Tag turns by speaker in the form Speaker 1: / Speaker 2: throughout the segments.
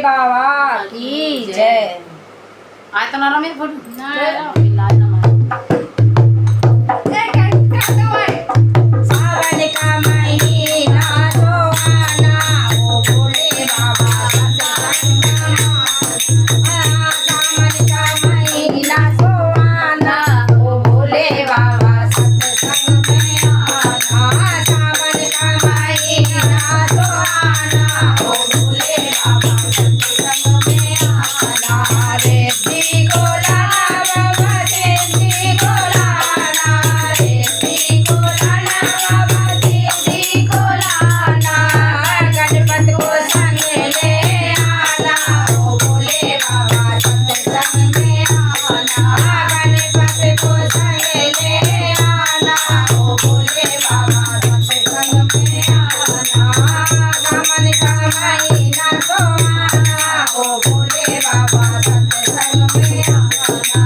Speaker 1: बाबा की जय।
Speaker 2: आय तो ना रमेश फोटो
Speaker 1: सावन का महीना सुहाना ओ भोले बाबा सावन का महीना सुहाना ओ भोले बाबा सत्संग में आना। सावन का महीना सुहाना ओ भोले बाबा सत्संग में आना। रे जी को लाना बाबा जी को लाना, रे जी को लाना बाबा जी को लाना। गणपत को संग ले आना ओ भोले बाबा सत्संग में आना। गणपत को संग ले आना ओ भोले बाबा सत्संग में आना। सावन का महीना सुहाना ओ भोले बाबा सत्संग में आना।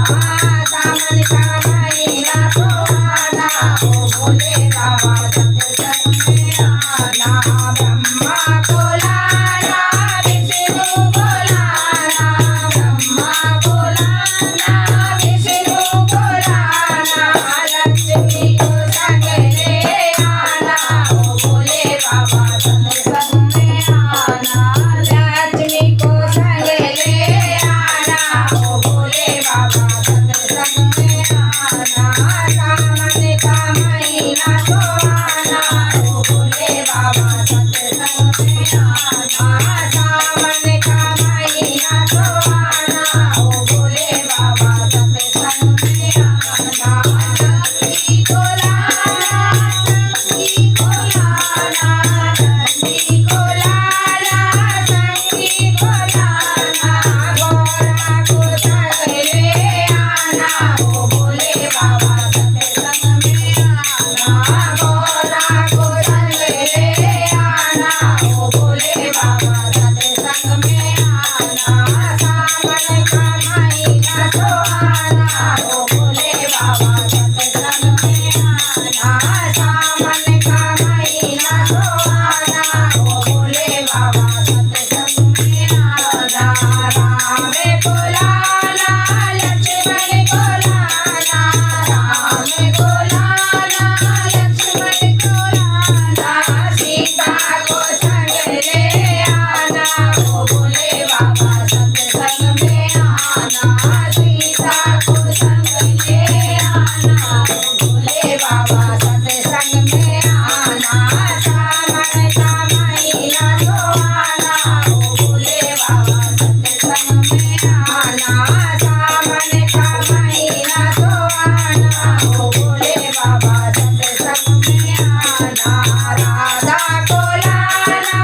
Speaker 1: सावन का महीना सुहाना ओ भोले बाबा सत्संग में आना। ब्रह्मा को लाना विष्णु को लाना, ब्रह्मा को लाना विष्णु को लाना। लक्ष्मी को संग ले आना ओ भोले बाबा सत्संग में आना। लक्ष्मी को संग ले आना ओ भोले बाबा सत्संग में आना। सावन का महीना सुहाना ओ भोले बाबा सत्संग में आना। सावन का महीना सुहाना ओ भोले बाबा सत्संग में आना। लक्ष्मी को लाना, लक्ष्मी को लाना, लक्ष्मी को लाना, लक्ष्मी को लाना। गौरा को संग ले आना ओ भोले बाबा सत्संग में आना। गौरा को संग ले आना ओ भोले बाबा सत्संग में आना। सावन का महीना सुहाना ओ भोले बाबा सत्संग में आना। सावन का महीना सुहाना ओ भोले बाबा सत्संग में आना। राम को लाना, लक्ष्मण को लाना, राम को लाना, लक्ष्मण को लाना। सीता को संग ले आना ओ भोले बाबा सत्संग में आना। सीता को संग ले आना ओ भोले बाबा सत्संग में आना। सावन का महीना सुहाना ओ भोले बाबा सत्संग में आना। सावन का महीना सुहाना ओ भोले बाबा सत्संग में आना। राधा को लाना